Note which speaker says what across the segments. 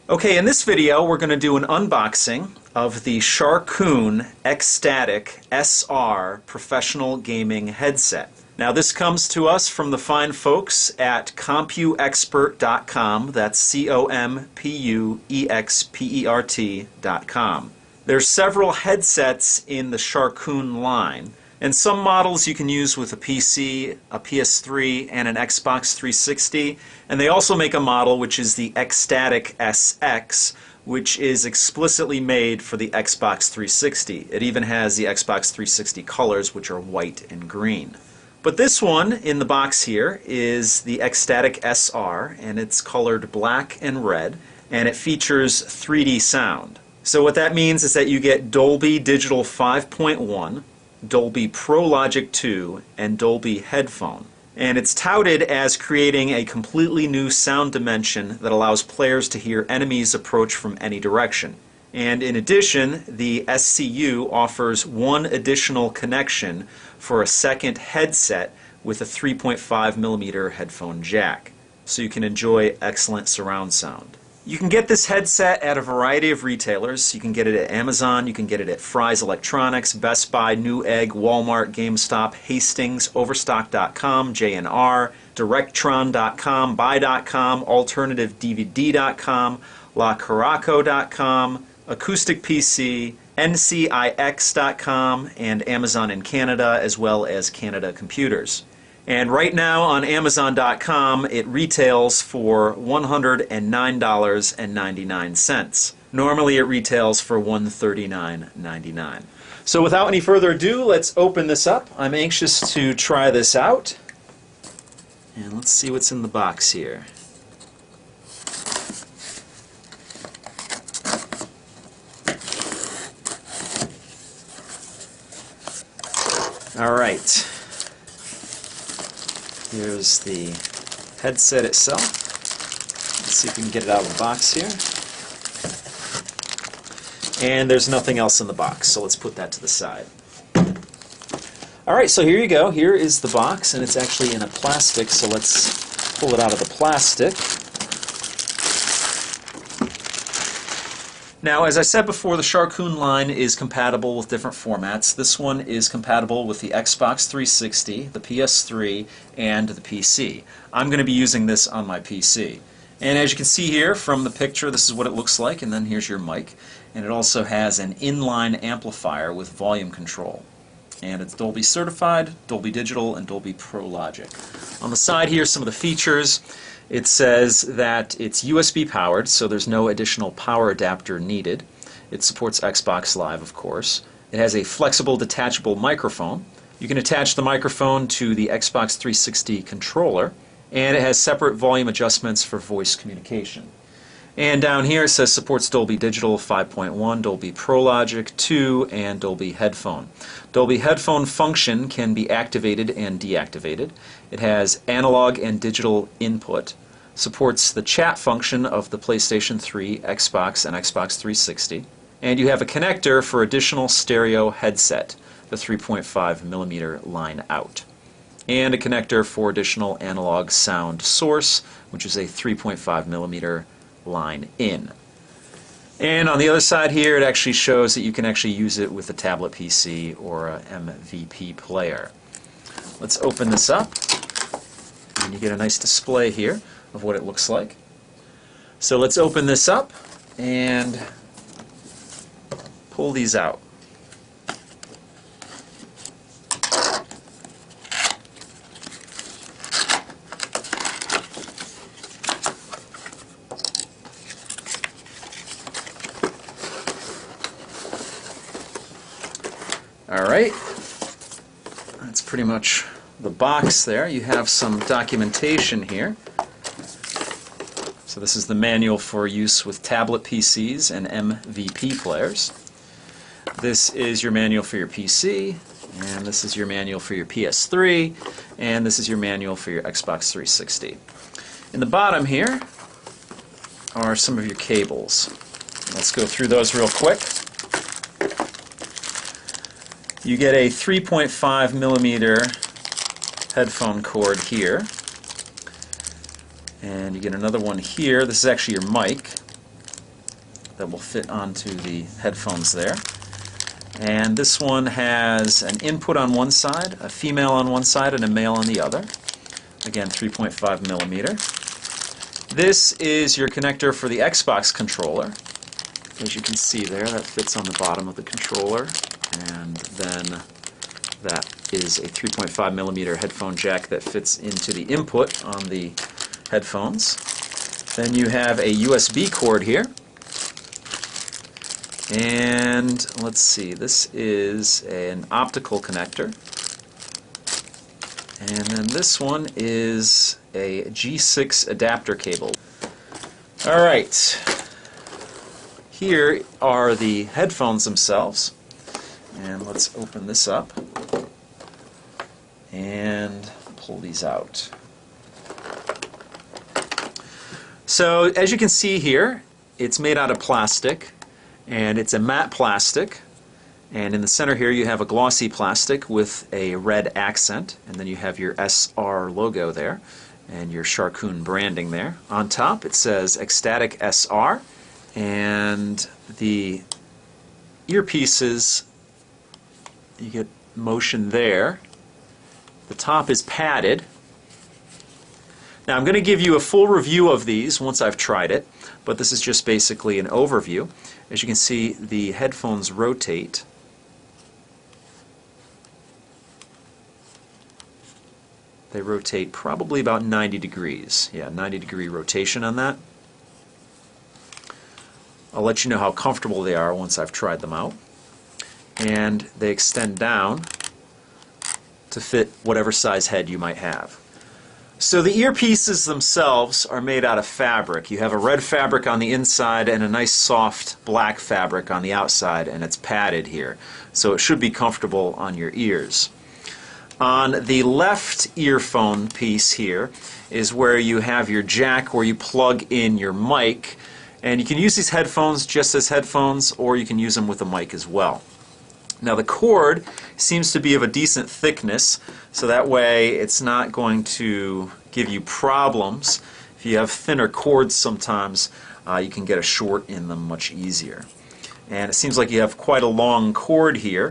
Speaker 1: Okay, in this video we're going to do an unboxing of the Sharkoon Xtatic SR professional gaming headset. Now this comes to us from the fine folks at CompuExpert.com. That's CompuExpert.com. There's several headsets in the Sharkoon line, and some models you can use with a PC, a PS3, and an Xbox 360, and they also make a model which is the Xtatic SX, which is explicitly made for the Xbox 360. It even has the Xbox 360 colors, which are white and green. But this one in the box here is the Xtatic SR, and it's colored black and red, and it features 3D sound. So what that means is that you get Dolby Digital 5.1, Dolby Pro Logic 2, and Dolby Headphone. And it's touted as creating a completely new sound dimension that allows players to hear enemies approach from any direction. And in addition, the SCU offers one additional connection for a second headset with a 3.5mm headphone jack, so you can enjoy excellent surround sound. You can get this headset at a variety of retailers. You can get it at Amazon, you can get it at Fry's Electronics, Best Buy, Newegg, Walmart, GameStop, Hastings, Overstock.com, J&R, Directron.com, Buy.com, AlternativeDVD.com, LaCaraco.com, Acoustic PC, NCIX.com, and Amazon in Canada, as well as Canada Computers. And right now on Amazon.com it retails for $109.99. Normally it retails for $139.99. So without any further ado, let's open this up. I'm anxious to try this out. And let's see what's in the box here. Alright. Here's the headset itself. Let's see if we can get it out of the box here. And there's nothing else in the box, so let's put that to the side. Alright, so here you go. Here is the box, and it's actually in a plastic, so let's pull it out of the plastic. Now, as I said before, the Sharkoon line is compatible with different formats. This one is compatible with the Xbox 360, the PS3, and the PC. I'm going to be using this on my PC. And as you can see here from the picture, this is what it looks like, and then here's your mic. And it also has an inline amplifier with volume control. And it's Dolby certified, Dolby Digital, and Dolby Pro Logic. On the side here, some of the features. It says that it's USB powered, so there's no additional power adapter needed. It supports Xbox Live, of course. It has a flexible detachable microphone. You can attach the microphone to the Xbox 360 controller, and it has separate volume adjustments for voice communication. And down here it says supports Dolby Digital 5.1, Dolby Pro Logic 2, and Dolby Headphone. Dolby Headphone function can be activated and deactivated. It has analog and digital input. Supports the chat function of the PlayStation 3, Xbox, and Xbox 360. And you have a connector for additional stereo headset, the 3.5mm line out. And a connector for additional analog sound source, which is a 3.5mm line in. And on the other side here it actually shows that you can actually use it with a tablet PC or a MVP player. Let's open this up, and you get a nice display here of what it looks like. So let's open this up and pull these out. Alright, that's pretty much the box there. You have some documentation here. So this is the manual for use with tablet PCs and MVP players. This is your manual for your PC, and this is your manual for your PS3, and this is your manual for your Xbox 360. In the bottom here are some of your cables. Let's go through those real quick. You get a 3.5mm headphone cord here, and you get another one here. This is actually your mic, that will fit onto the headphones there. And this one has an input on one side, a female on one side, and a male on the other. Again, 3.5 millimeter. This is your connector for the Xbox controller. As you can see there, that fits on the bottom of the controller. And then that is a 3.5 millimeter headphone jack that fits into the input on the headphones. Then you have a USB cord here. And let's see, this is an optical connector. And then this one is a G6 adapter cable. Alright, here are the headphones themselves. And let's open this up and pull these out. So as you can see here, it's made out of plastic, and it's a matte plastic, and in the center here you have a glossy plastic with a red accent, and then you have your SR logo there and your Sharkoon branding there. On top it says Xtatic SR, and the earpieces, you get motion there. The top is padded. Now I'm going to give you a full review of these once I've tried it, but this is just basically an overview. As you can see, the headphones rotate. They rotate probably about 90 degrees. Yeah, 90-degree rotation on that. I'll let you know how comfortable they are once I've tried them out. And they extend down to fit whatever size head you might have. So the earpieces themselves are made out of fabric. You have a red fabric on the inside and a nice soft black fabric on the outside, and it's padded here. So it should be comfortable on your ears. On the left earphone piece here is where you have your jack where you plug in your mic, and you can use these headphones just as headphones, or you can use them with a mic as well. Now the cord seems to be of a decent thickness, so that way it's not going to give you problems. If you have thinner cords sometimes, you can get a short in them much easier. And it seems like you have quite a long cord here,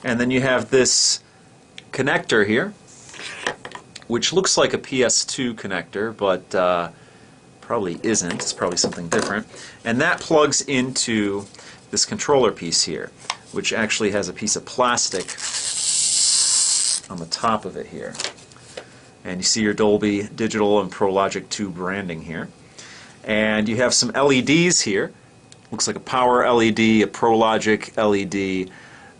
Speaker 1: and then you have this connector here, which looks like a PS2 connector, but probably isn't. It's probably something different. And that plugs into this controller piece here, which actually has a piece of plastic on the top of it here. And you see your Dolby Digital and ProLogic 2 branding here. And you have some LEDs here. Looks like a power LED, a ProLogic LED,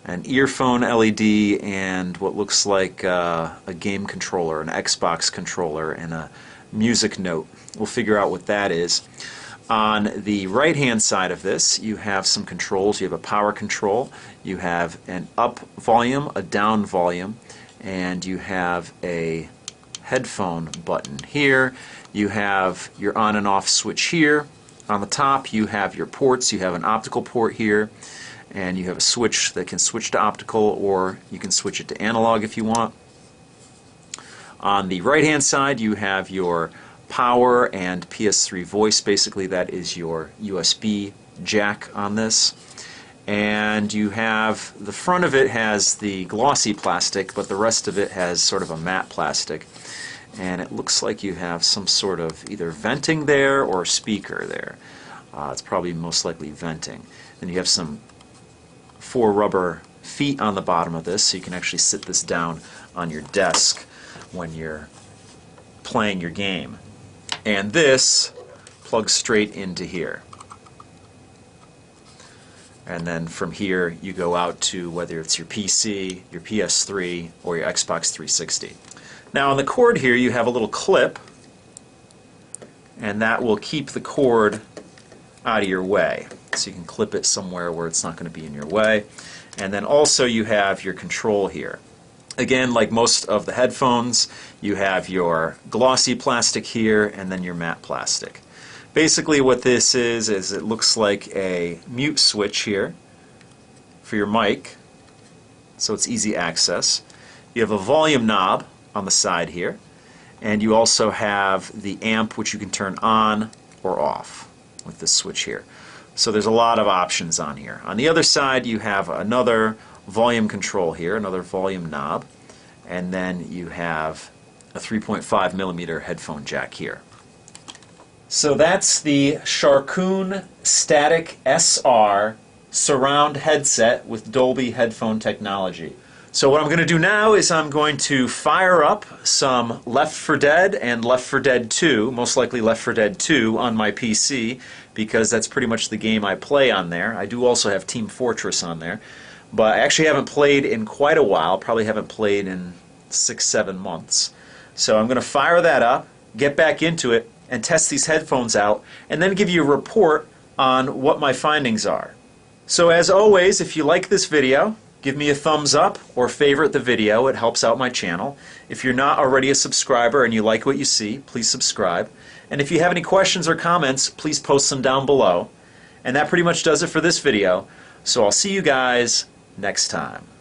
Speaker 1: an earphone LED, and what looks like a game controller, an Xbox controller, and a music note. We'll figure out what that is. On the right hand side of this you have some controls. You have a power control, you have an up volume, a down volume, and you have a headphone button here. You have your on and off switch here. On the top you have your ports. You have an optical port here, and you have a switch that can switch to optical, or you can switch it to analog if you want. On the right hand side you have your power and PS3 voice. Basically that is your USB jack on this. And you have, the front of it has the glossy plastic, but the rest of it has sort of a matte plastic. And it looks like you have some sort of either venting there or speaker there. It's probably most likely venting. Then you have some 4 rubber feet on the bottom of this, so you can actually sit this down on your desk when you're playing your game. And this plugs straight into here. And then from here you go out to whether it's your PC, your PS3, or your Xbox 360. Now on the cord here you have a little clip, and that will keep the cord out of your way. So you can clip it somewhere where it's not going to be in your way. And then also you have your control here. Again, like most of the headphones, you have your glossy plastic here and then your matte plastic. Basically what this is it looks like a mute switch here for your mic, so it's easy access. You have a volume knob on the side here, and you also have the amp, which you can turn on or off with this switch here. So there's a lot of options on here. On the other side you have another volume control here, another volume knob, and then you have a 3.5 millimeter headphone jack here. So that's the Sharkoon Xtatic SR surround headset with Dolby headphone technology. So what I'm going to do now is I'm going to fire up some Left 4 Dead and Left 4 Dead 2, most likely Left 4 Dead 2 on my PC, because that's pretty much the game I play on there. I do also have Team Fortress on there, but I actually haven't played in quite a while, probably haven't played in 6-7 months. So I'm going to fire that up, get back into it, and test these headphones out, and then give you a report on what my findings are. So as always, if you like this video, give me a thumbs up or favorite the video. It helps out my channel. If you're not already a subscriber and you like what you see, please subscribe. And if you have any questions or comments, please post them down below. And that pretty much does it for this video. So I'll see you guys next time.